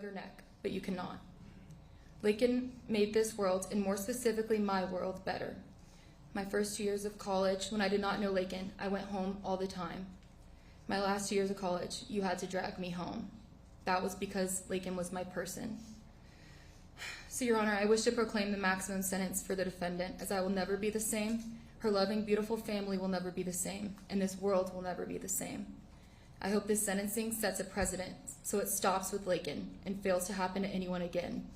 your neck, but you cannot. Laken made this world, and more specifically my world, better. My first 2 years of college, when I did not know Laken, I went home all the time. My last 2 years of college, you had to drag me home. That was because Laken was my person. So, Your Honor, I wish to proclaim the maximum sentence for the defendant, as I will never be the same, her loving, beautiful family will never be the same, and this world will never be the same. I hope this sentencing sets a precedent, so it stops with Laken and fails to happen to anyone again.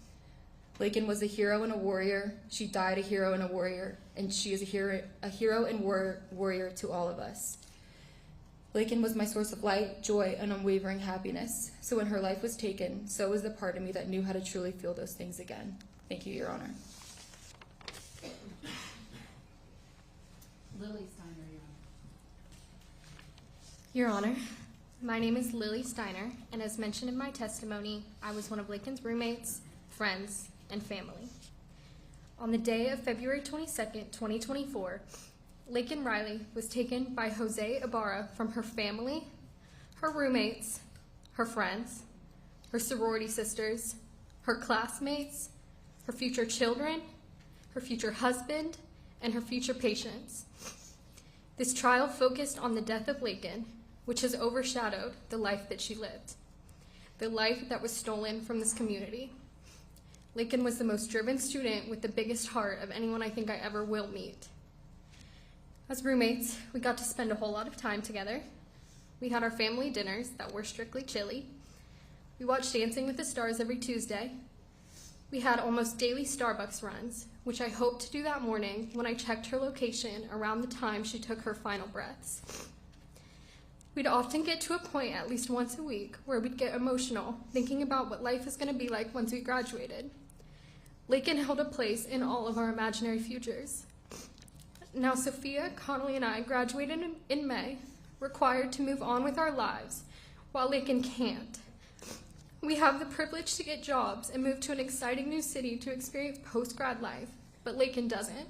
Laken was a hero and a warrior. She died a hero and a warrior, and she is a hero and warrior to all of us. Laken was my source of light, joy, and unwavering happiness. So when her life was taken, so was the part of me that knew how to truly feel those things again. Thank you, Your Honor. Lily Steiner, Your Honor, my name is Lily Steiner, and as mentioned in my testimony, I was one of Laken's roommates, friends, and family. On the day of February 22nd, 2024, Laken Riley was taken by Jose Ibarra from her family, her roommates, her friends, her sorority sisters, her classmates, her future children, her future husband, and her future patients. This trial focused on the death of Laken, which has overshadowed the life that she lived, the life that was stolen from this community. Laken was the most driven student with the biggest heart of anyone I think I ever will meet. As roommates, we got to spend a whole lot of time together. We had our family dinners that were strictly chili. We watched Dancing with the Stars every Tuesday. We had almost daily Starbucks runs, which I hoped to do that morning when I checked her location around the time she took her final breaths. We'd often get to a point at least once a week where we'd get emotional thinking about what life is going to be like once we graduated. Laken held a place in all of our imaginary futures. Now Sophia, Connolly, and I graduated in May, required to move on with our lives, while Laken can't. We have the privilege to get jobs and move to an exciting new city to experience post-grad life, but Laken doesn't.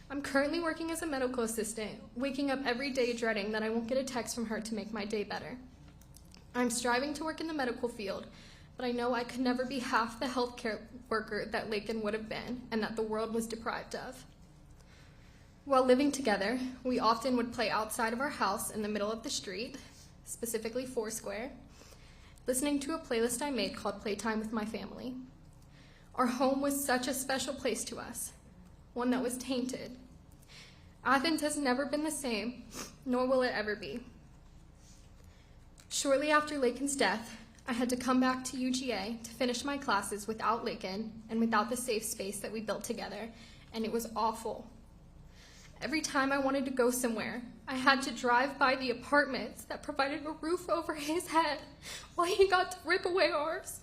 I'm currently working as a medical assistant, waking up every day dreading that I won't get a text from her to make my day better. I'm striving to work in the medical field, but I know I could never be half the healthcare worker that Laken would have been and that the world was deprived of. While living together, we often would play outside of our house in the middle of the street, specifically Foursquare, listening to a playlist I made called Playtime with My Family. Our home was such a special place to us, one that was tainted. Athens has never been the same, nor will it ever be. Shortly after Laken's death, I had to come back to UGA to finish my classes without Laken and without the safe space that we built together, and it was awful. Every time I wanted to go somewhere, I had to drive by the apartments that provided a roof over his head while he got to rip away ours.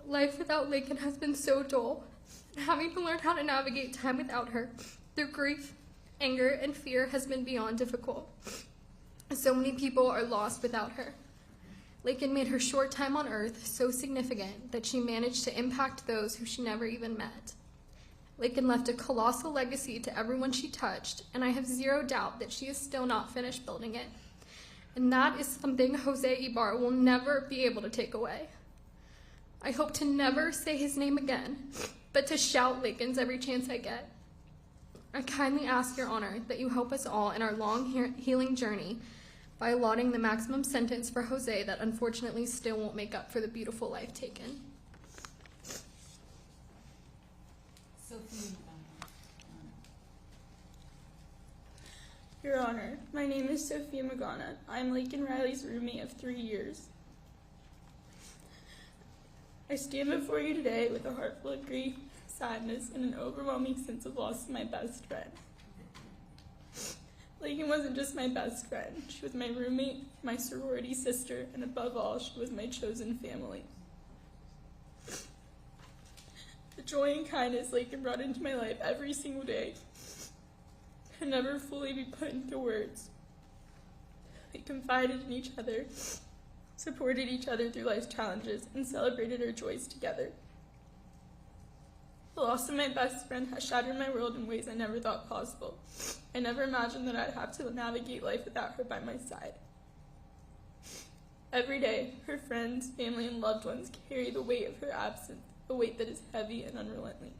Life without Laken has been so dull, and having to learn how to navigate time without her through grief, anger, and fear has been beyond difficult. So many people are lost without her. Laken made her short time on Earth so significant that she managed to impact those who she never even met. Laken left a colossal legacy to everyone she touched, and I have zero doubt that she is still not finished building it. And that is something Jose Ibarra will never be able to take away. I hope to never say his name again, but to shout Laken's every chance I get. I kindly ask Your Honor that you help us all in our long healing journey by allotting the maximum sentence for Jose that unfortunately still won't make up for the beautiful life taken. Your Honor, my name is Sophia Magana. I'm Laken Riley's roommate of 3 years. I stand before you today with a heart full of grief, sadness, and an overwhelming sense of loss of my best friend. Laken wasn't just my best friend. She was my roommate, my sorority sister, and above all, she was my chosen family. The joy and kindness Laken brought into my life every single day can never fully be put into words. We confided in each other, supported each other through life's challenges, and celebrated our joys together. The loss of my best friend has shattered my world in ways I never thought possible. I never imagined that I'd have to navigate life without her by my side. Every day, her friends, family, and loved ones carry the weight of her absence, a weight that is heavy and unrelenting.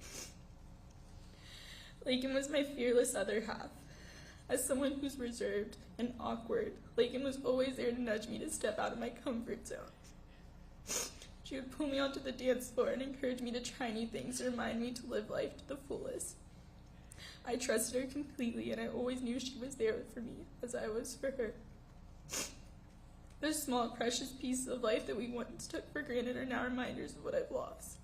Laken was my fearless other half. As someone who's reserved and awkward, Laken was always there to nudge me to step out of my comfort zone. She would pull me onto the dance floor and encourage me to try new things and remind me to live life to the fullest. I trusted her completely, and I always knew she was there for me as I was for her. Those small, precious pieces of life that we once took for granted are now reminders of what I've lost.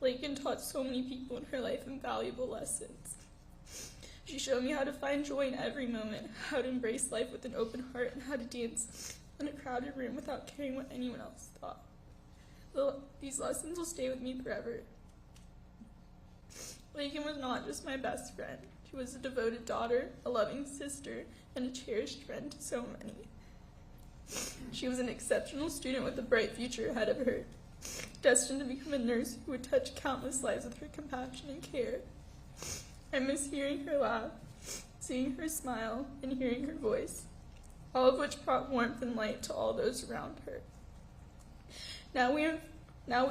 Laken taught so many people in her life invaluable lessons. She showed me how to find joy in every moment, how to embrace life with an open heart, and how to dance in a crowded room without caring what anyone else thought. These lessons will stay with me forever. Laken was not just my best friend. She was a devoted daughter, a loving sister, and a cherished friend to so many. She was an exceptional student with a bright future ahead of her, destined to become a nurse who would touch countless lives with her compassion and care. I miss hearing her laugh, seeing her smile, and hearing her voice, all of which brought warmth and light to all those around her. Now we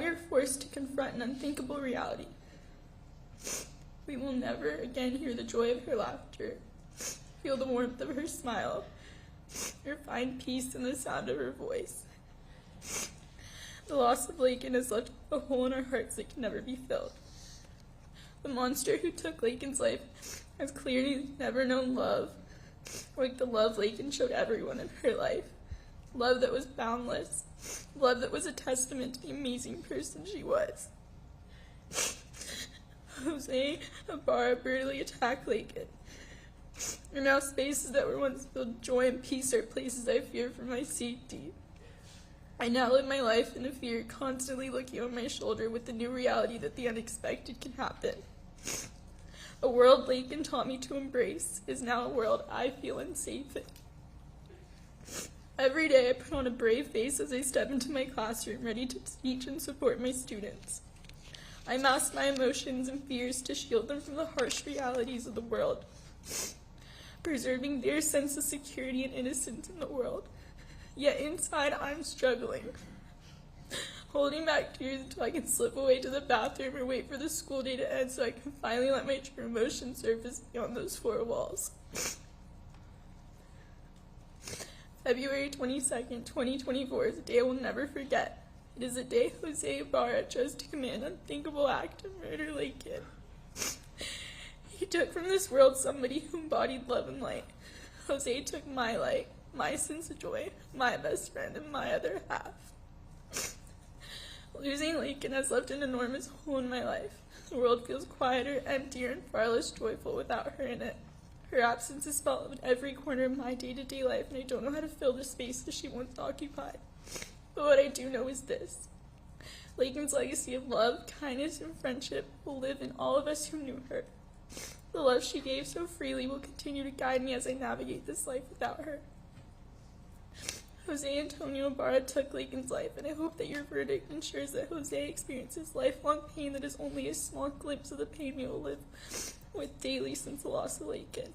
are forced to confront an unthinkable reality. We will never again hear the joy of her laughter, feel the warmth of her smile, or find peace in the sound of her voice. The loss of Laken has left a hole in our hearts that can never be filled. The monster who took Laken's life has clearly never known love, like the love Laken showed everyone in her life. Love that was boundless. Love that was a testament to the amazing person she was. Jose Ibarra brutally attacked Laken. And now spaces that were once filled with joy and peace are places I fear for my safety. I now live my life in a fear, constantly looking over my shoulder with the new reality that the unexpected can happen. A world Laken taught me to embrace is now a world I feel unsafe in. Every day I put on a brave face as I step into my classroom, ready to teach and support my students. I mask my emotions and fears to shield them from the harsh realities of the world, preserving their sense of security and innocence in the world. Yet inside, I'm struggling, holding back tears until I can slip away to the bathroom or wait for the school day to end so I can finally let my true emotions surface beyond those four walls. February 22nd, 2024 is a day I will never forget. It is a day Jose Ibarra chose to commit an unthinkable act of murder Laken. He took from this world somebody who embodied love and light. Jose took my light, my sense of joy, my best friend, and my other half. Losing Laken has left an enormous hole in my life. The world feels quieter, emptier, and far less joyful without her in it. Her absence is felt in every corner of my day-to-day life, and I don't know how to fill the space that she once occupied. But what I do know is this. Laken's legacy of love, kindness, and friendship will live in all of us who knew her. The love she gave so freely will continue to guide me as I navigate this life without her. Jose Antonio Ibarra took Laken's life, and I hope that your verdict ensures that Jose experiences lifelong pain that is only a small glimpse of the pain we will live with daily since the loss of Laken.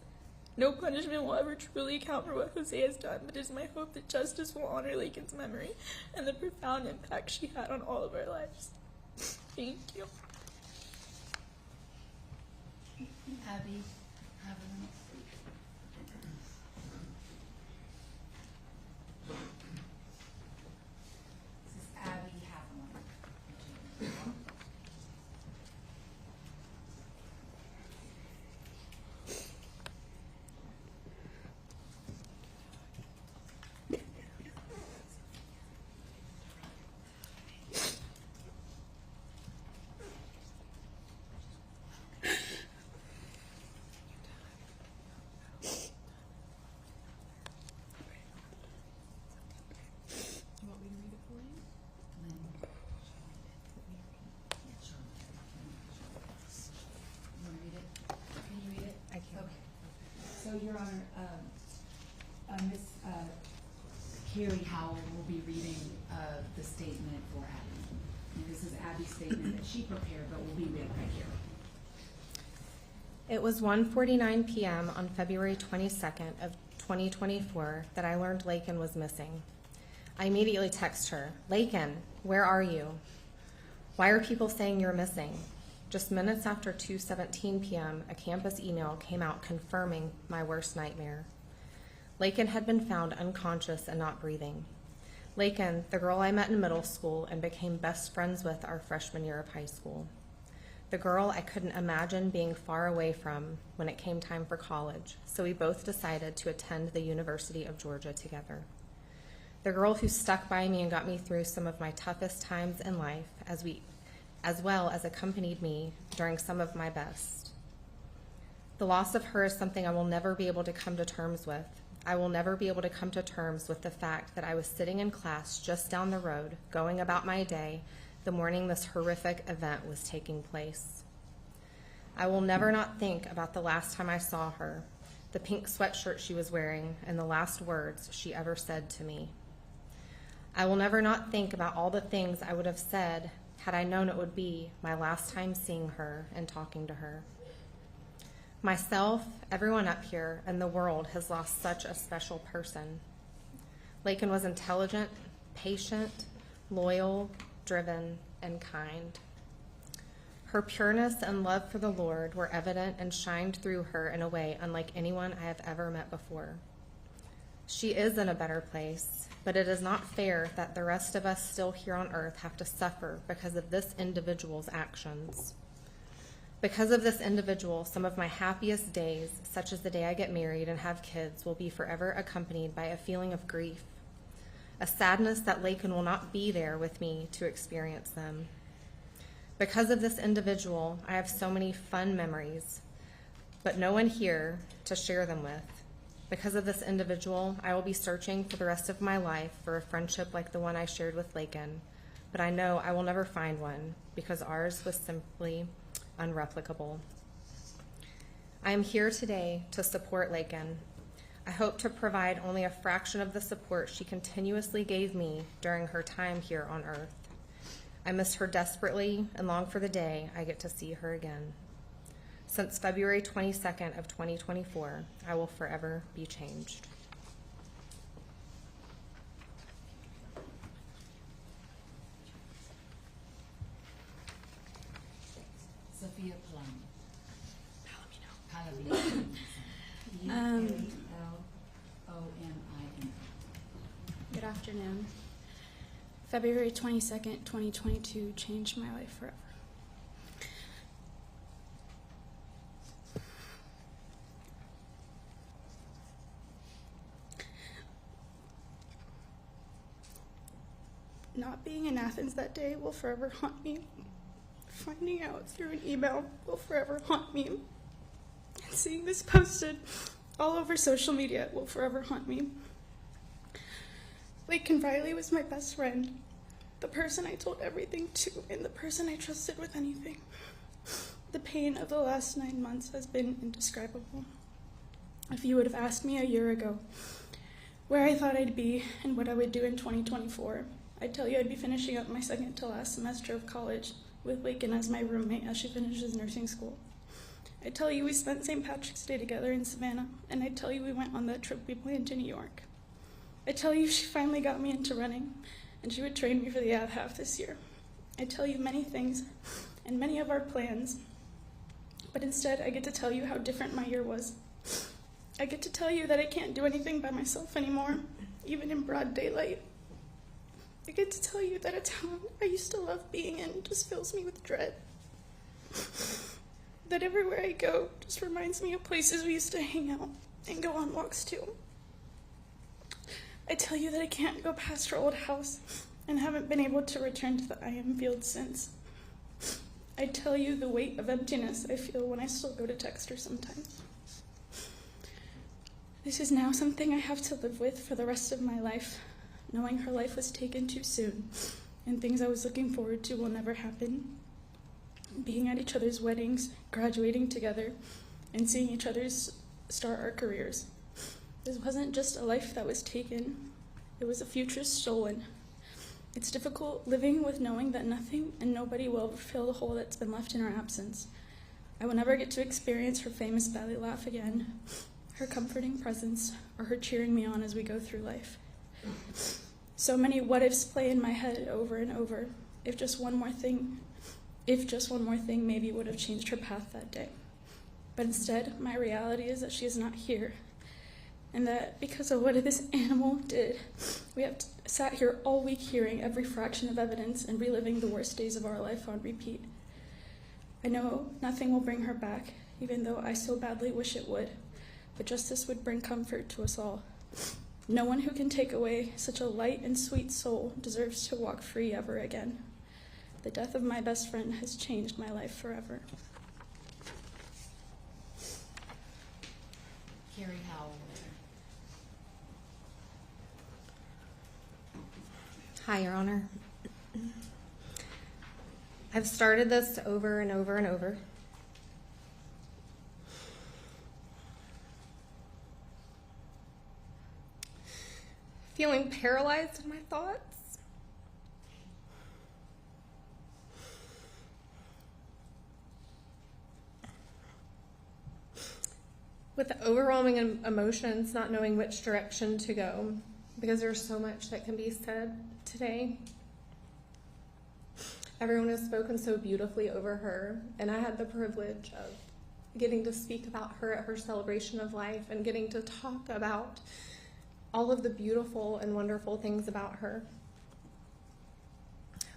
No punishment will ever truly account for what Jose has done, but it is my hope that justice will honor Laken's memory and the profound impact she had on all of our lives. Thank you. Abby, have a minute. This is Abby Haviland. So, Your Honor, Ms. Carrie Howell will be reading the statement for Abby. And this is Abby's statement that she prepared, but will be read right here. It was 1:49 p.m. on February 22nd of 2024 that I learned Laken was missing. I immediately text her, "Laken, where are you? Why are people saying you're missing?" Just minutes after 2:17 p.m., a campus email came out confirming my worst nightmare. Laken had been found unconscious and not breathing. Laken, the girl I met in middle school and became best friends with our freshman year of high school. The girl I couldn't imagine being far away from when it came time for college, so we both decided to attend the University of Georgia together. The girl who stuck by me and got me through some of my toughest times in life, as well as accompanied me during some of my best. The loss of her is something I will never be able to come to terms with. I will never be able to come to terms with the fact that I was sitting in class just down the road, going about my day, the morning this horrific event was taking place. I will never not think about the last time I saw her, the pink sweatshirt she was wearing, and the last words she ever said to me. I will never not think about all the things I would have said had I known it would be my last time seeing her and talking to her. Myself, everyone up here, and the world has lost such a special person. Laken was intelligent, patient, loyal, driven, and kind. Her pureness and love for the Lord were evident and shined through her in a way unlike anyone I have ever met before. She is in a better place, but it is not fair that the rest of us still here on earth have to suffer because of this individual's actions. Because of this individual, some of my happiest days, such as the day I get married and have kids, will be forever accompanied by a feeling of grief, a sadness that Laken will not be there with me to experience them. Because of this individual, I have so many fun memories, but no one here to share them with. Because of this individual, I will be searching for the rest of my life for a friendship like the one I shared with Laken, but I know I will never find one because ours was simply unreplicable. I am here today to support Laken. I hope to provide only a fraction of the support she continuously gave me during her time here on earth. I miss her desperately and long for the day I get to see her again. Since February 22nd of 2024, I will forever be changed. Sophia Plum. Palomino. Palomino. Good afternoon. February 22nd, 2022 changed my life forever. Not being in Athens that day will forever haunt me. Finding out through an email will forever haunt me. And seeing this posted all over social media will forever haunt me. Laken Riley was my best friend, the person I told everything to, and the person I trusted with anything. The pain of the last 9 months has been indescribable. If you would have asked me a year ago where I thought I'd be and what I would do in 2024, I'd tell you I'd be finishing up my second to last semester of college with Laken as my roommate as she finishes nursing school. I'd tell you we spent St. Patrick's Day together in Savannah, and I'd tell you we went on that trip we planned to New York. I'd tell you she finally got me into running, and she would train me for the Av half this year. I'd tell you many things and many of our plans, but instead I get to tell you how different my year was. I get to tell you that I can't do anything by myself anymore, even in broad daylight. I get to tell you that a town I used to love being in just fills me with dread. That everywhere I go just reminds me of places we used to hang out and go on walks to. I tell you that I can't go past her old house and haven't been able to return to the IM field since. I tell you the weight of emptiness I feel when I still go to text her sometimes. This is now something I have to live with for the rest of my life, knowing her life was taken too soon and things I was looking forward to will never happen. Being at each other's weddings, graduating together, and seeing each other's start our careers. This wasn't just a life that was taken, it was a future stolen. It's difficult living with knowing that nothing and nobody will ever fill the hole that's been left in our absence. I will never get to experience her famous belly laugh again, her comforting presence, or her cheering me on as we go through life. So many what-ifs play in my head over and over. If just one more thing maybe would have changed her path that day. But instead, my reality is that she is not here. And that because of what this animal did, we have sat here all week hearing every fraction of evidence and reliving the worst days of our life on repeat. I know nothing will bring her back, even though I so badly wish it would. But justice would bring comfort to us all. No one who can take away such a light and sweet soul deserves to walk free ever again. The death of my best friend has changed my life forever. Carrie Howell. Hi, Your Honor. I've started this over and over and over. Feeling paralyzed in my thoughts. With overwhelming emotions, not knowing which direction to go, because there's so much that can be said today. Everyone has spoken so beautifully over her, and I had the privilege of getting to speak about her at her celebration of life and getting to talk about all of the beautiful and wonderful things about her.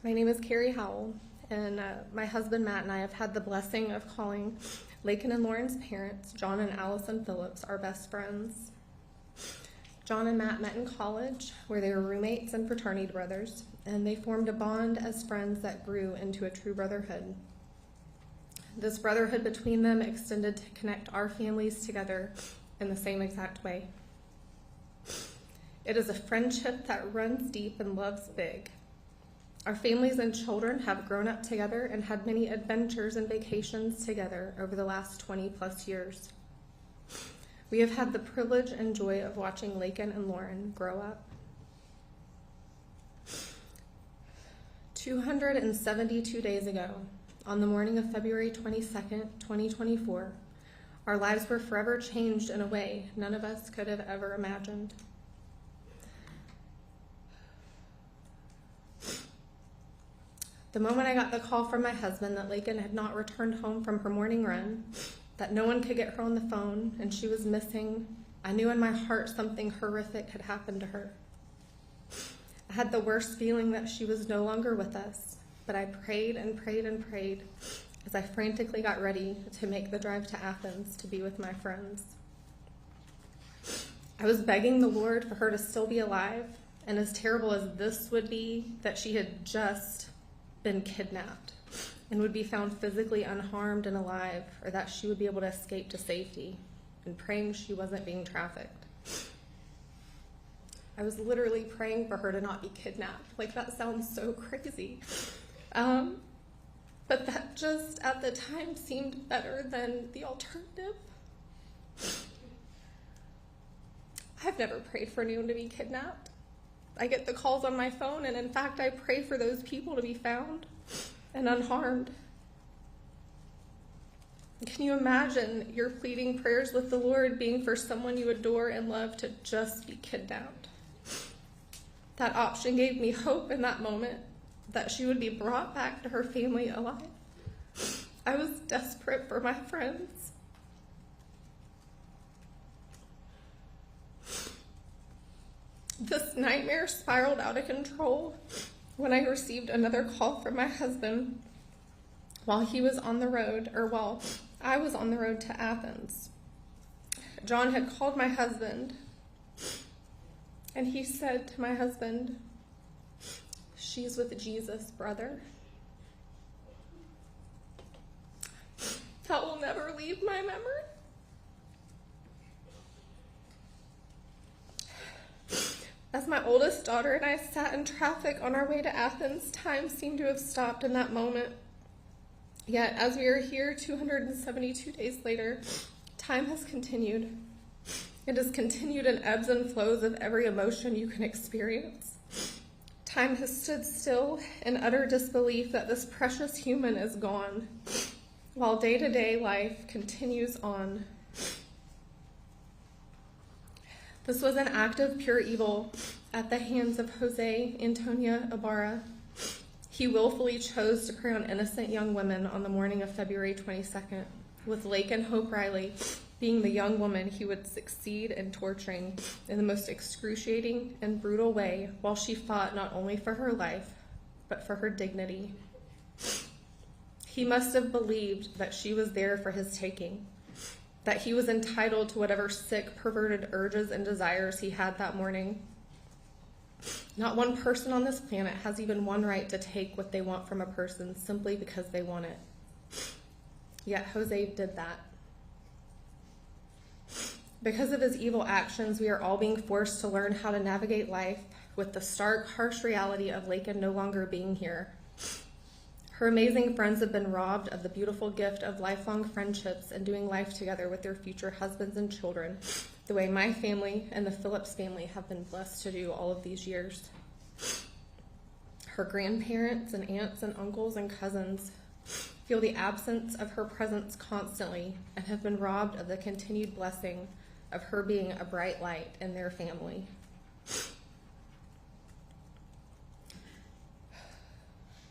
My name is Carrie Howell, and my husband Matt and I have had the blessing of calling Laken and Lauren's parents, John and Allison Phillips, our best friends. John and Matt met in college, where they were roommates and fraternity brothers, and they formed a bond as friends that grew into a true brotherhood. This brotherhood between them extended to connect our families together in the same exact way. It is a friendship that runs deep and loves big. Our families and children have grown up together and had many adventures and vacations together over the last 20 plus years. We have had the privilege and joy of watching Laken and Lauren grow up. 272 days ago, on the morning of February 22nd, 2024, our lives were forever changed in a way none of us could have ever imagined. The moment I got the call from my husband that Laken had not returned home from her morning run, that no one could get her on the phone, and she was missing, I knew in my heart something horrific had happened to her. I had the worst feeling that she was no longer with us, but I prayed and prayed and prayed as I frantically got ready to make the drive to Athens to be with my friends. I was begging the Lord for her to still be alive, and as terrible as this would be, that she had just been kidnapped and would be found physically unharmed and alive, or that she would be able to escape to safety, and praying she wasn't being trafficked. I was literally praying for her to not be kidnapped. Like, that sounds so crazy. But that just at the time seemed better than the alternative. I've never prayed for anyone to be kidnapped. I get the calls on my phone, and in fact, I pray for those people to be found and unharmed. Can you imagine your pleading prayers with the Lord being for someone you adore and love to just be kidnapped? That option gave me hope in that moment that she would be brought back to her family alive. I was desperate for my friends. This nightmare spiraled out of control when I received another call from my husband while he was on the road, or while I was on the road to Athens. John had called my husband, and he said to my husband, "She's with Jesus, brother." That will never leave my memory. As my oldest daughter and I sat in traffic on our way to Athens, time seemed to have stopped in that moment. Yet, as we are here 272 days later, time has continued. It has continued in ebbs and flows of every emotion you can experience. Time has stood still in utter disbelief that this precious human is gone, while day-to-day life continues on. This was an act of pure evil at the hands of Jose Antonio Ibarra. He willfully chose to prey on innocent young women on the morning of February 22nd, with Laken Hope Riley being the young woman he would succeed in torturing in the most excruciating and brutal way, while she fought not only for her life, but for her dignity. He must have believed that she was there for his taking, that he was entitled to whatever sick, perverted urges and desires he had that morning. Not one person on this planet has even one right to take what they want from a person simply because they want it. Yet Jose did that. Because of his evil actions, we are all being forced to learn how to navigate life with the stark, harsh reality of Laken no longer being here. Her amazing friends have been robbed of the beautiful gift of lifelong friendships and doing life together with their future husbands and children, the way my family and the Phillips family have been blessed to do all of these years. Her grandparents and aunts and uncles and cousins feel the absence of her presence constantly and have been robbed of the continued blessing of her being a bright light in their family.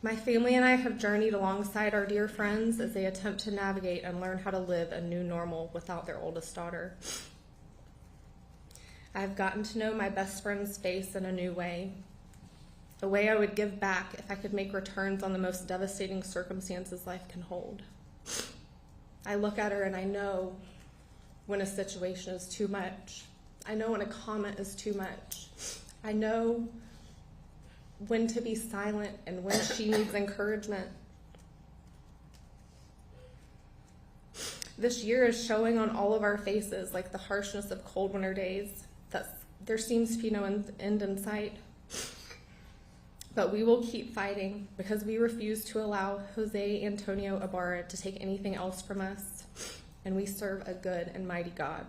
My family and I have journeyed alongside our dear friends as they attempt to navigate and learn how to live a new normal without their oldest daughter. I've gotten to know my best friend's face in a new way, a way I would give back if I could make returns on the most devastating circumstances life can hold. I look at her and I know when a situation is too much. I know when a comment is too much. I know when to be silent and when she needs encouragement. This year is showing on all of our faces, like the harshness of cold winter days, that there seems to be no end in sight. But we will keep fighting because we refuse to allow Jose Antonio Ibarra to take anything else from us, and we serve a good and mighty God.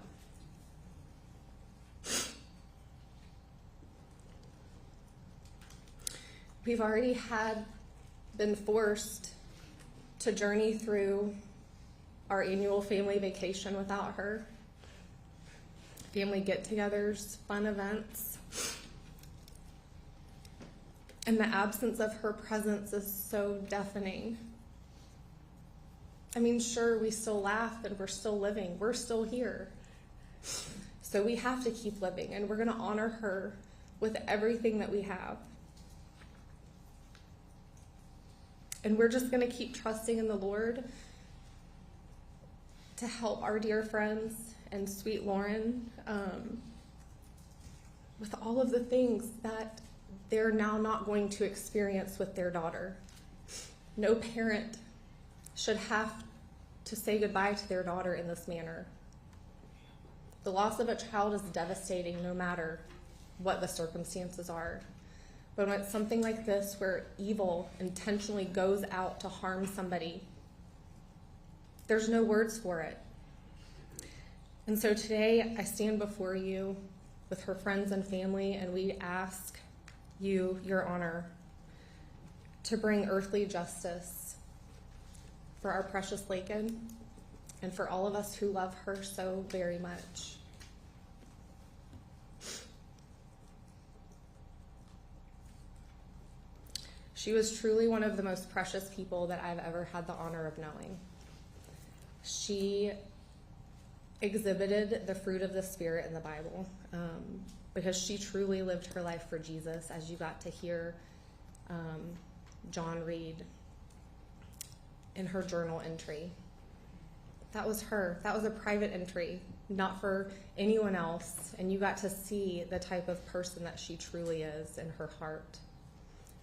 We've already been forced to journey through our annual family vacation without her. Family get-togethers, fun events. And the absence of her presence is so deafening. I mean, sure, we still laugh and we're still living. We're still here. So we have to keep living, and we're going to honor her with everything that we have. And we're just going to keep trusting in the Lord to help our dear friends and sweet Lauren with all of the things that they're now not going to experience with their daughter. No parent should have to say goodbye to their daughter in this manner. The loss of a child is devastating no matter what the circumstances are. But when it's something like this where evil intentionally goes out to harm somebody, there's no words for it. And so today I stand before you with her friends and family, and we ask you, Your Honor, to bring earthly justice for our precious Laken and for all of us who love her so very much. She was truly one of the most precious people that I've ever had the honor of knowing. She exhibited the fruit of the Spirit in the Bible because she truly lived her life for Jesus, as you got to hear John read in her journal entry. That was her. That was a private entry, not for anyone else. And you got to see the type of person that she truly is in her heart.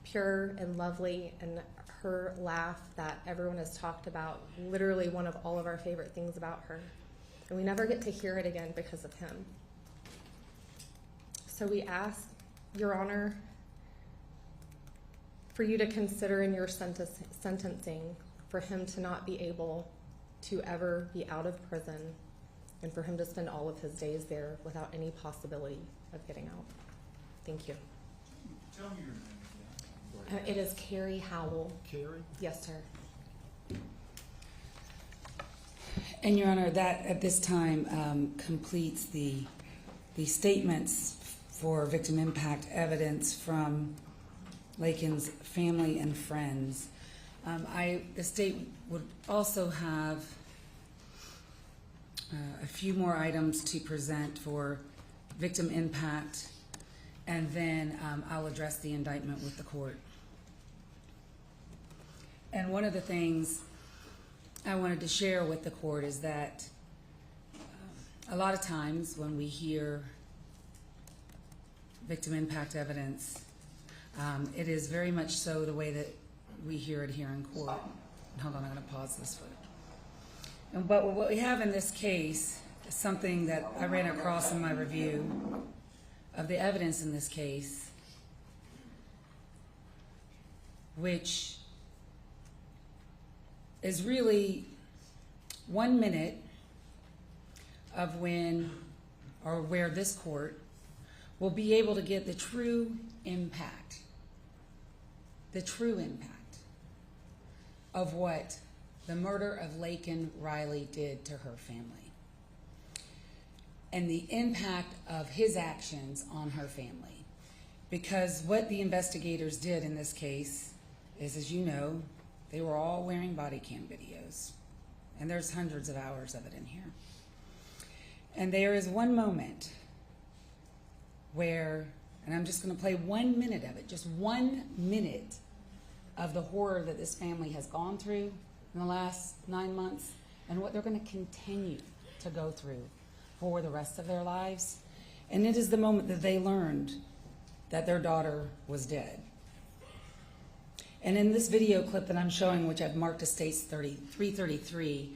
Pure and lovely, and her laugh that everyone has talked about, literally one of all of our favorite things about her. And we never get to hear it again because of him. So we ask, Your Honor, for you to consider in your sentencing for him to not be able to ever be out of prison and for him to spend all of his days there without any possibility of getting out. Thank you. Tell me your name again. It is Carrie Howell. Carrie? Yes, sir. And Your Honor, that at this time completes the statements for victim impact evidence from Laken's family and friends. The state would also have a few more items to present for victim impact, and then I'll address the indictment with the court. And one of the things I wanted to share with the court is that a lot of times when we hear victim impact evidence, it is very much so the way that we hear it here in court. Hold on, I'm going to pause this for it. But what we have in this case is something that I ran across in my review of the evidence in this case, which is really 1 minute of when or where this court will be able to get the true impact of what the murder of Laken Riley did to her family and the impact of his actions on her family. Because what the investigators did in this case is, as you know, they were all wearing body cam videos, and there's hundreds of hours of it in here. And there is one moment where, and I'm just going to play 1 minute of it, just 1 minute of the horror that this family has gone through in the last 9 months and what they're going to continue to go through for the rest of their lives. And it is the moment that they learned that their daughter was dead. And in this video clip that I'm showing, which I've marked as states 333,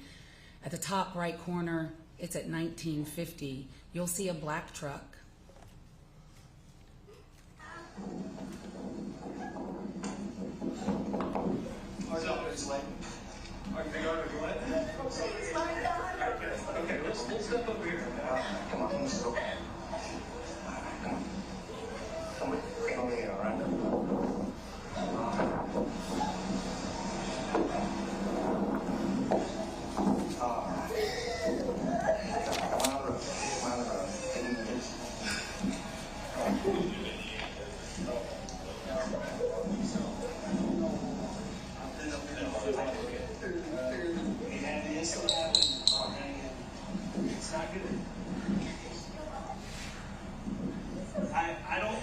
at the top right corner, it's at 1950, you'll see a black truck. Okay, we'll step over here. Come on, let's go. Come here, all right?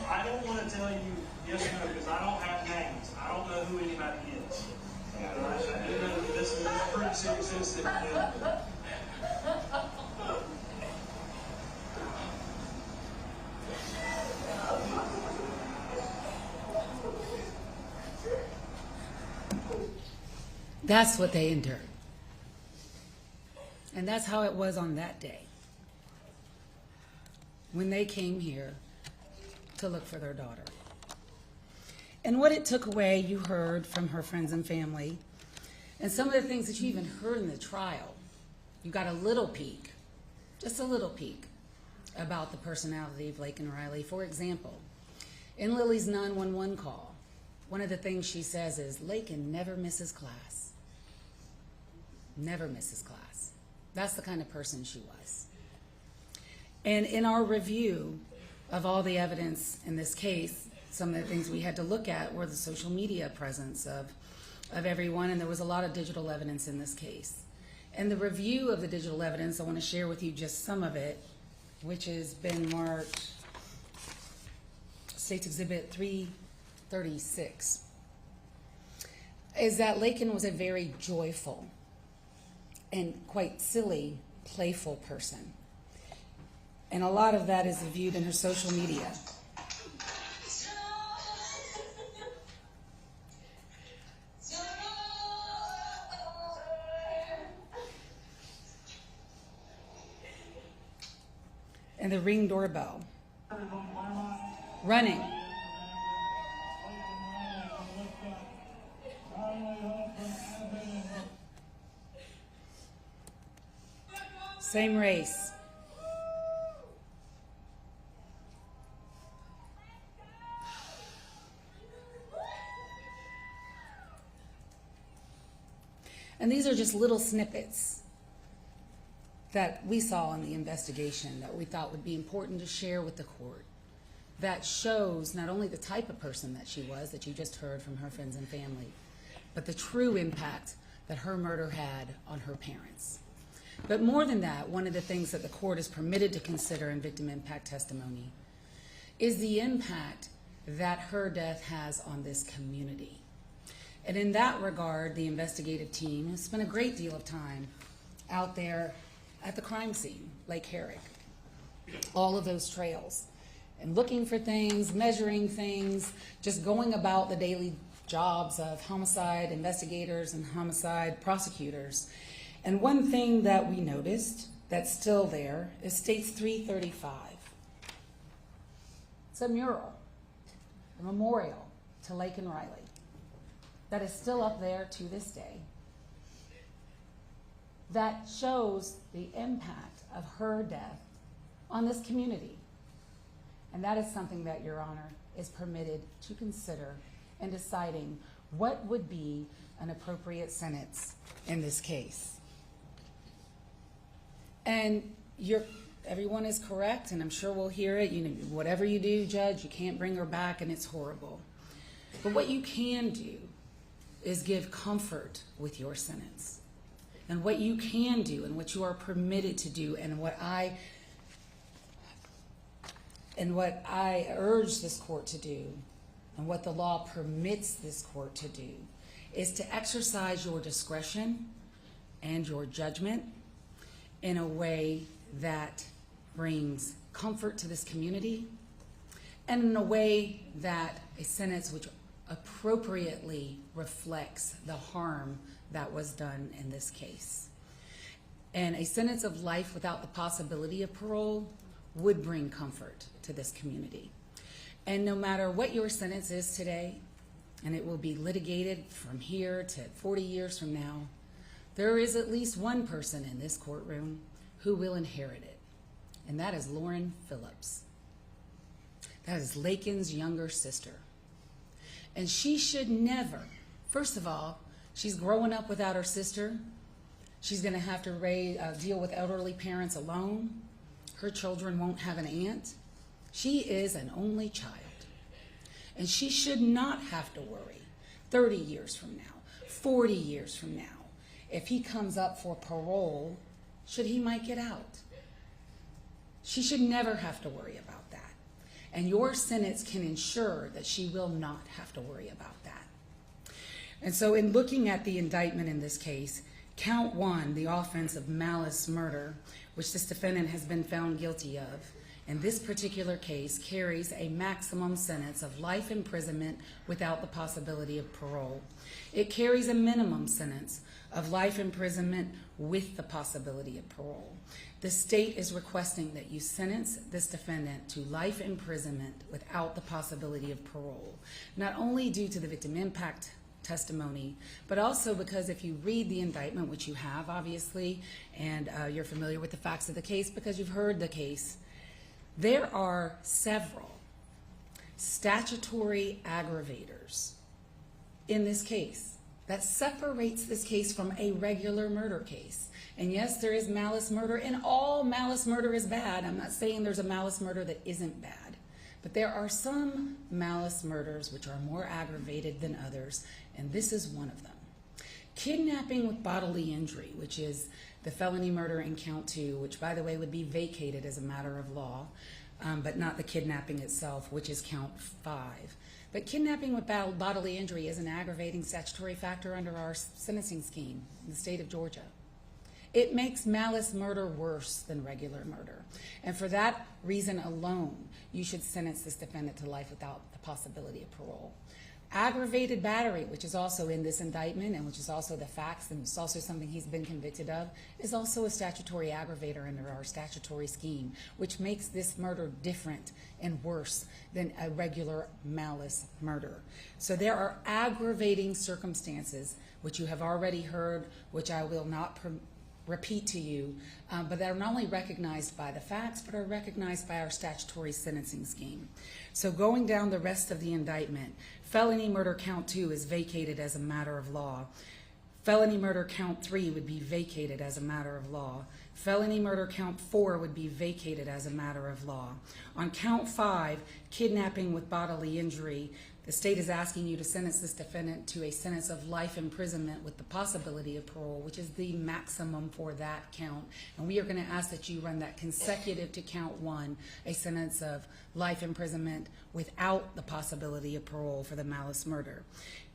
I don't want to tell you yes or no because I don't have names. I don't know who anybody is. I do know that this is a pretty sensitive thing. That's what they endured. And that's how it was on that day when they came here to look for their daughter. And what it took away, you heard from her friends and family, and some of the things that you even heard in the trial. You got a little peek, just a little peek, about the personality of Laken Riley. For example, in Lily's 911 call, one of the things she says is, Laken never misses class. Never misses class. That's the kind of person she was. And in our review of all the evidence in this case, some of the things we had to look at were the social media presence of everyone, and there was a lot of digital evidence in this case. And the review of the digital evidence, I want to share with you just some of it, which has been marked State's Exhibit 336, is that Laken was a very joyful and quite silly, playful person. And a lot of that is viewed in her social media. And the Ring doorbell. Running. Same race. And these are just little snippets that we saw in the investigation that we thought would be important to share with the court, that shows not only the type of person that she was, that you just heard from her friends and family, but the true impact that her murder had on her parents. But more than that, one of the things that the court is permitted to consider in victim impact testimony is the impact that her death has on this community. And in that regard, the investigative team has spent a great deal of time out there at the crime scene, Lake Herrick, all of those trails, and looking for things, measuring things, just going about the daily jobs of homicide investigators and homicide prosecutors. And one thing that we noticed that's still there is States 335. It's a mural, a memorial to Laken Riley that is still up there to this day, that shows the impact of her death on this community. And that is something that Your Honor is permitted to consider in deciding what would be an appropriate sentence in this case. And everyone is correct, and I'm sure we'll hear it. You know, whatever you do, Judge, you can't bring her back, and it's horrible. But what you can do is give comfort with your sentence. And what you can do, and what you are permitted to do, and what I urge this court to do, and what the law permits this court to do, is to exercise your discretion and your judgment in a way that brings comfort to this community, and in a way that a sentence which appropriately reflects the harm that was done in this case. And a sentence of life without the possibility of parole would bring comfort to this community. And no matter what your sentence is today, and it will be litigated from here to 40 years from now, there is at least one person in this courtroom who will inherit it, and that is Lauren Phillips. That is Laken's younger sister. And she should never, first of all, she's growing up without her sister. She's going to have to deal with elderly parents alone. Her children won't have an aunt. She is an only child. And she should not have to worry 30 years from now, 40 years from now, if he comes up for parole, should he might get out. She should never have to worry about that. And your sentence can ensure that she will not have to worry about that. And so in looking at the indictment in this case, count one, the offense of malice murder, which this defendant has been found guilty of, in this particular case carries a maximum sentence of life imprisonment without the possibility of parole. It carries a minimum sentence of life imprisonment with the possibility of parole. The state is requesting that you sentence this defendant to life imprisonment without the possibility of parole, not only due to the victim impact testimony, but also because if you read the indictment, which you have obviously, and you're familiar with the facts of the case because you've heard the case, there are several statutory aggravators in this case that separates this case from a regular murder case. And yes, there is malice murder, and all malice murder is bad. I'm not saying there's a malice murder that isn't bad, but there are some malice murders which are more aggravated than others, and this is one of them. Kidnapping with bodily injury, which is the felony murder in count 2, which by the way would be vacated as a matter of law, but not the kidnapping itself, which is count 5. But kidnapping with bodily injury is an aggravating statutory factor under our sentencing scheme in the state of Georgia. It makes malice murder worse than regular murder. And for that reason alone, you should sentence this defendant to life without the possibility of parole. Aggravated battery, which is also in this indictment and which is also the facts and it's also something he's been convicted of, is also a statutory aggravator under our statutory scheme, which makes this murder different and worse than a regular malice murder. So there are aggravating circumstances, which you have already heard, which I will not repeat to you, but that are not only recognized by the facts, but are recognized by our statutory sentencing scheme. So going down the rest of the indictment, felony murder count 2 is vacated as a matter of law. Felony murder count 3 would be vacated as a matter of law. Felony murder count 4 would be vacated as a matter of law. On count 5, kidnapping with bodily injury, the state is asking you to sentence this defendant to a sentence of life imprisonment with the possibility of parole, which is the maximum for that count. And we are going to ask that you run that consecutive to count 1, a sentence of life imprisonment without the possibility of parole for the malice murder.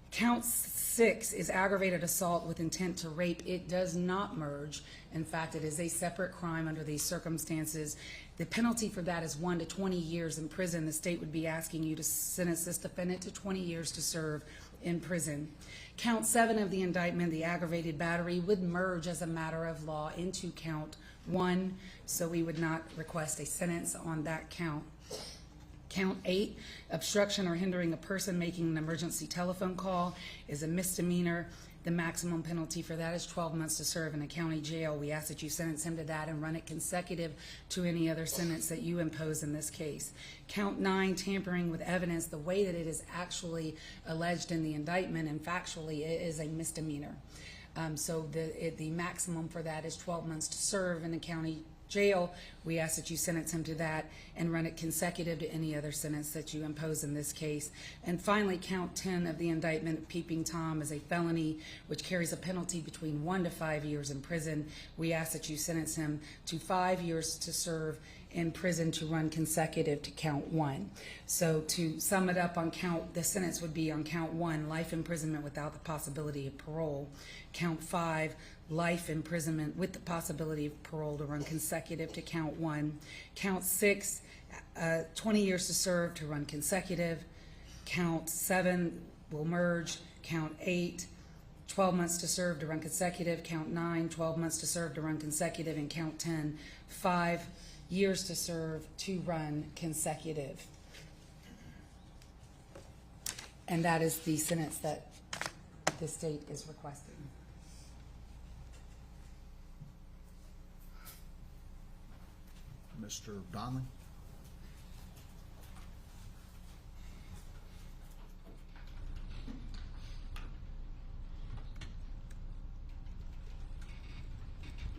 Count 6 is aggravated assault with intent to rape. It does not merge. In fact, it is a separate crime under these circumstances. The penalty for that is 1 to 20 years in prison. The state would be asking you to sentence this defendant to 20 years to serve in prison. Count 7 of the indictment, the aggravated battery, would merge as a matter of law into count 1, so we would not request a sentence on that count. Count 8, obstruction or hindering a person making an emergency telephone call, is a misdemeanor. The maximum penalty for that is 12 months to serve in a county jail. We ask that you sentence him to that and run it consecutive to any other sentence that you impose in this case. Count 9, tampering with evidence, the way that it is actually alleged in the indictment and factually, it is a misdemeanor. So the maximum for that is 12 months to serve in a county jail. We ask that you sentence him to that and run it consecutive to any other sentence that you impose in this case. And finally, count 10 of the indictment, peeping Tom, is a felony which carries a penalty between 1 to 5 years in prison. We ask that you sentence him to 5 years to serve in prison to run consecutive to count 1. So to sum it up, on the sentence would be on count 1, life imprisonment without the possibility of parole. Count 5, life imprisonment with the possibility of parole to run consecutive to count 1. Count 6, 20 years to serve to run consecutive. Count 7 will merge. Count 8, 12 months to serve to run consecutive. Count 9, 12 months to serve to run consecutive. And count 10, 5 years to serve to run consecutive. And that is the sentence that the state is requesting. Mr. Donnelly?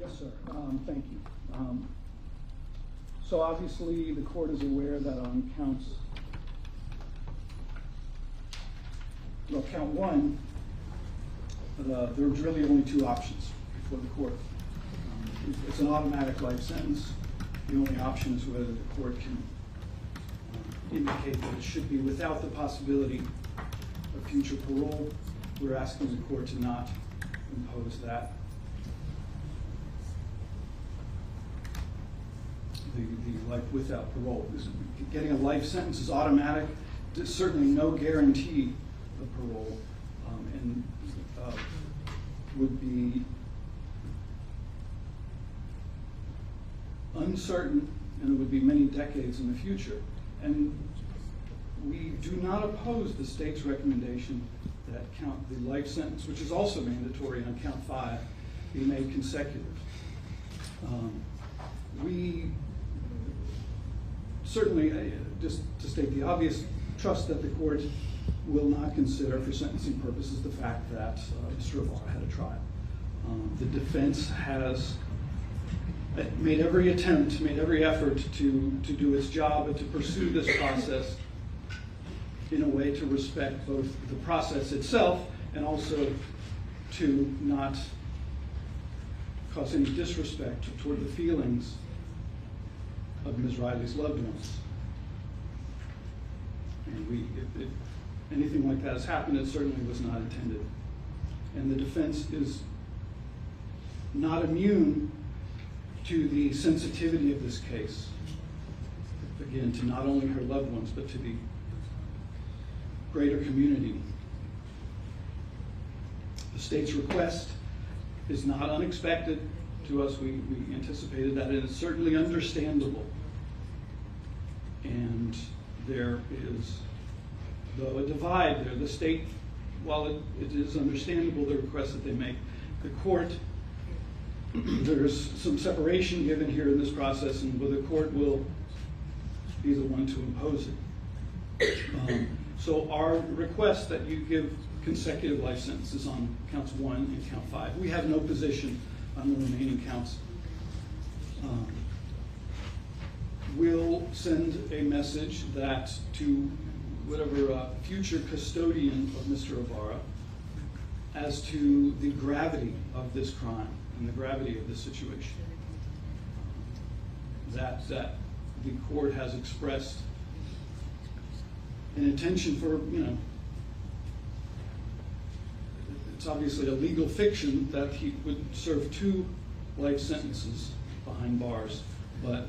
Yes, sir. Thank you. So obviously the court is aware that on count 1, there's really only 2 options before the court. It's an automatic life sentence. The only option is whether the court can indicate that it should be without the possibility of future parole. We're asking the court to not impose that. The life without parole. Getting a life sentence is automatic. There's certainly no guarantee of parole, and would be uncertain, and it would be many decades in the future. And we do not oppose the state's recommendation that the life sentence, which is also mandatory on count 5, be made consecutive. We certainly, just to state the obvious, trust that the court will not consider for sentencing purposes the fact that Mr. Ibarra had a trial. The defense has made every attempt, made every effort to do its job and to pursue this process in a way to respect both the process itself and also to not cause any disrespect toward the feelings of Ms. Riley's loved ones. And if anything like that has happened, it certainly was not intended. And the defense is not immune to the sensitivity of this case, again, to not only her loved ones, but to the greater community. The state's request is not unexpected to us. We anticipated that, and it's certainly understandable. And there is, though, a divide there. The state, while it is understandable, the request that they make, the court, there's some separation given here in this process, and whether the court will be the one to impose it. So our request that you give consecutive life sentences on counts 1 and count 5. We have no position on the remaining counts. We'll send a message that to whatever future custodian of Mr. Ibarra as to the gravity of this crime and the gravity of this situation. That the court has expressed an intention for, it's obviously a legal fiction that he would serve 2 life sentences behind bars, but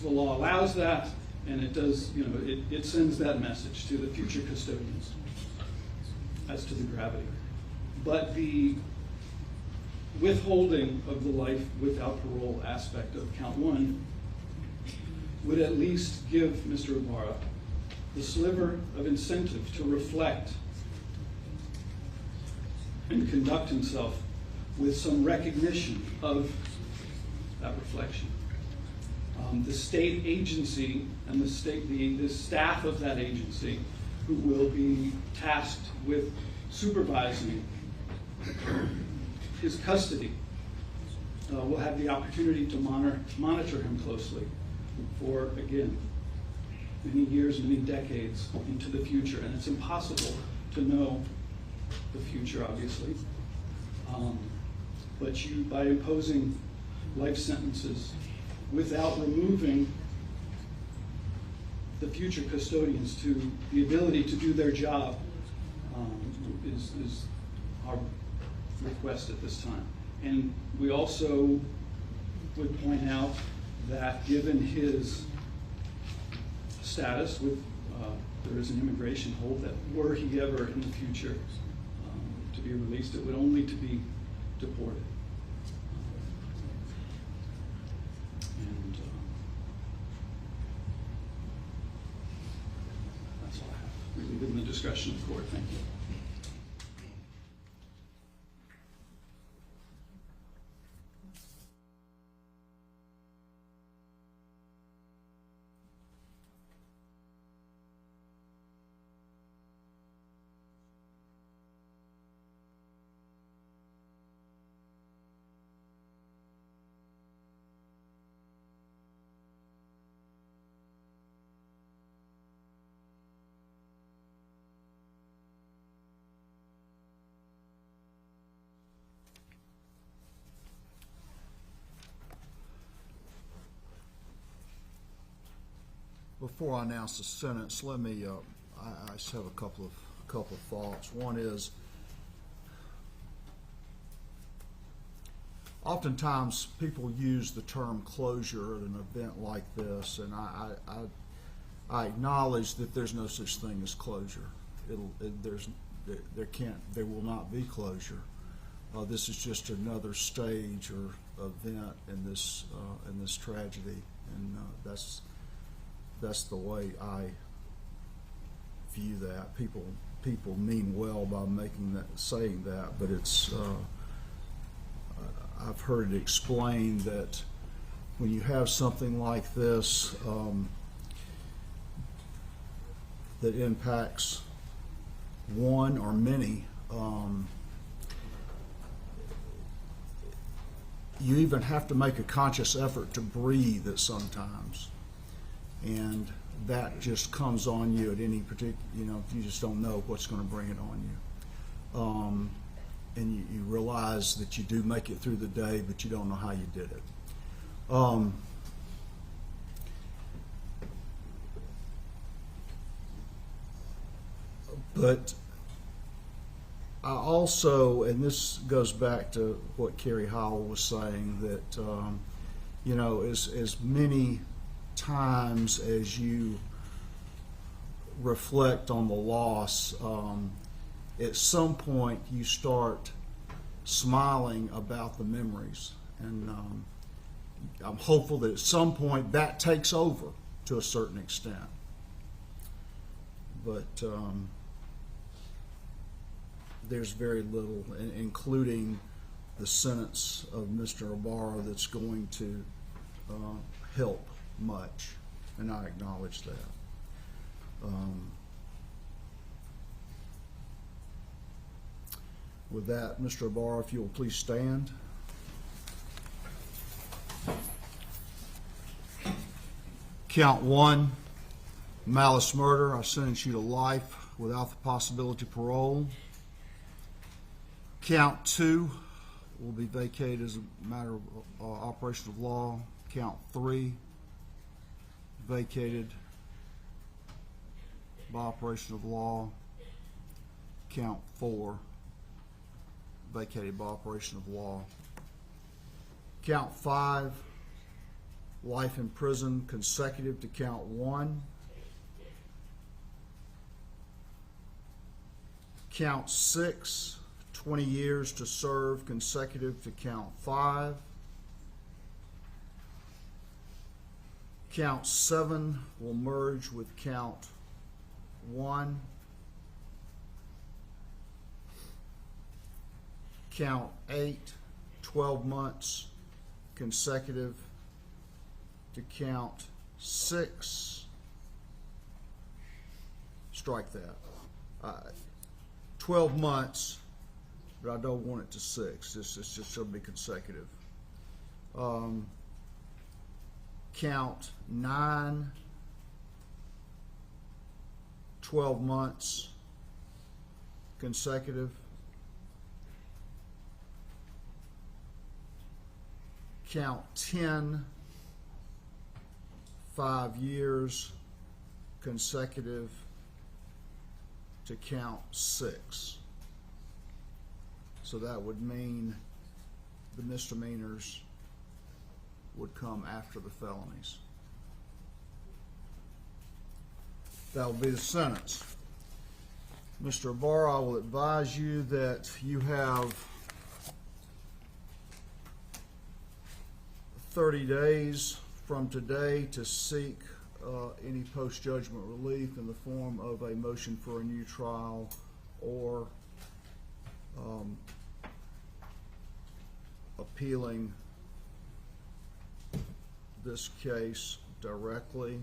the law allows that, and it does, it sends that message to the future custodians as to the gravity. But the withholding of the life without parole aspect of count 1 would at least give Mr. Ibarra the sliver of incentive to reflect and conduct himself with some recognition of that reflection. The state agency and the staff of that agency, who will be tasked with supervising his custody, will have the opportunity to monitor him closely for, again, many years, many decades into the future. And it's impossible to know the future, obviously. But by imposing life sentences without removing the future custodians to the ability to do their job is our request at this time. And we also would point out that given his status with, there is an immigration hold, that were he ever in the future to be released, it would only to be deported. And that's all I have. We leave it in the discretion of the court. Thank you. Before I announce the sentence, let me, I just have a couple of thoughts. One is, oftentimes people use the term closure at an event like this, and I acknowledge that there's no such thing as closure. There will not be closure. This is just another stage or event in this tragedy, and that's the way I view that. People mean well by saying that, but it's I've heard it explained that when you have something like this that impacts one or many, you even have to make a conscious effort to breathe at sometimes. And that just comes on you at any particular, you just don't know what's going to bring it on you. And you realize that you do make it through the day, but you don't know how you did it. But I also, and this goes back to what Carrie Howell was saying, that, as many times as you reflect on the loss, at some point you start smiling about the memories, and I'm hopeful that at some point that takes over to a certain extent. But there's very little, including the sentence of Mr. Ibarra, that's going to help much, and I acknowledge that. With that, Mr. Ibarra, if you will please stand. Count 1, malice murder. I sentence you to life without the possibility of parole. Count 2 will be vacated as a matter of operation of law. Count 3, vacated by operation of law. Count 4, vacated by operation of law. Count 5, life in prison consecutive to count 1. Count 6, 20 years to serve consecutive to count 5. Count 7 will merge with count 1. Count 8, 12 months consecutive to count 6. Strike that. 12 months, but I don't want it to 6. It's just going to be consecutive. Count 9, 12 months consecutive. Count 10, 5 years consecutive to count 6. So that would mean the misdemeanors would come after the felonies. That will be the sentence. Mr. Ibarra, I will advise you that you have 30 days from today to seek any post-judgment relief in the form of a motion for a new trial or appealing this case directly.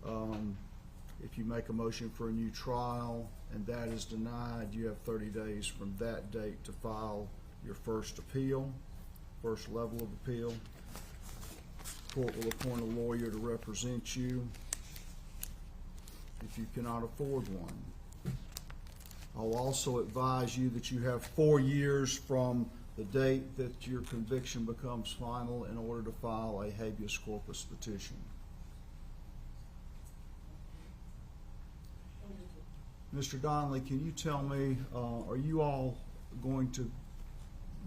If you make a motion for a new trial and that is denied, you have 30 days from that date to file your first appeal, first level of appeal. Court will appoint a lawyer to represent you if you cannot afford one. I'll also advise you that you have 4 years from the date that your conviction becomes final in order to file a habeas corpus petition. Mr. Donnelly, can you tell me, are you all going to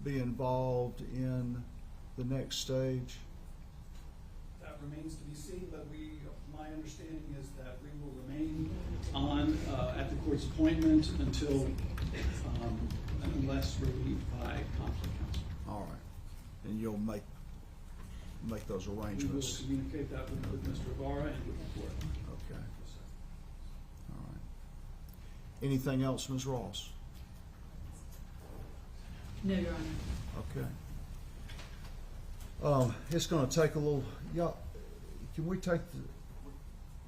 be involved in the next stage? That remains to be seen, but my understanding is that we will remain on at the court's appointment until unless relieved by conflict counsel. All right, and you'll make those We will arrangements. communicate that with Mr. Ibarra and with the court. Okay. All right. Anything else, Ms. Ross? No, Your Honor. Okay. It's going to take a little. Yeah. Can we take the?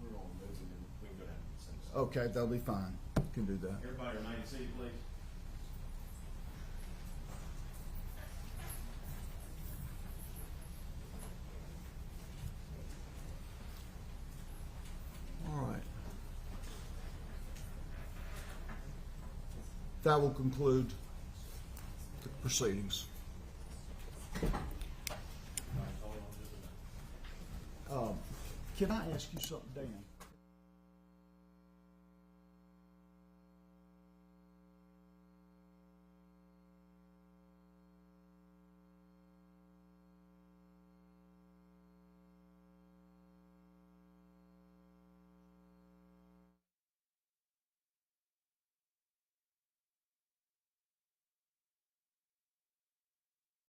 We're on moving and we can go down to the same side. Okay, that'll be fine. Can do that. Everybody remain seated, please. All right. That will conclude the proceedings. Can I ask you something, Dan?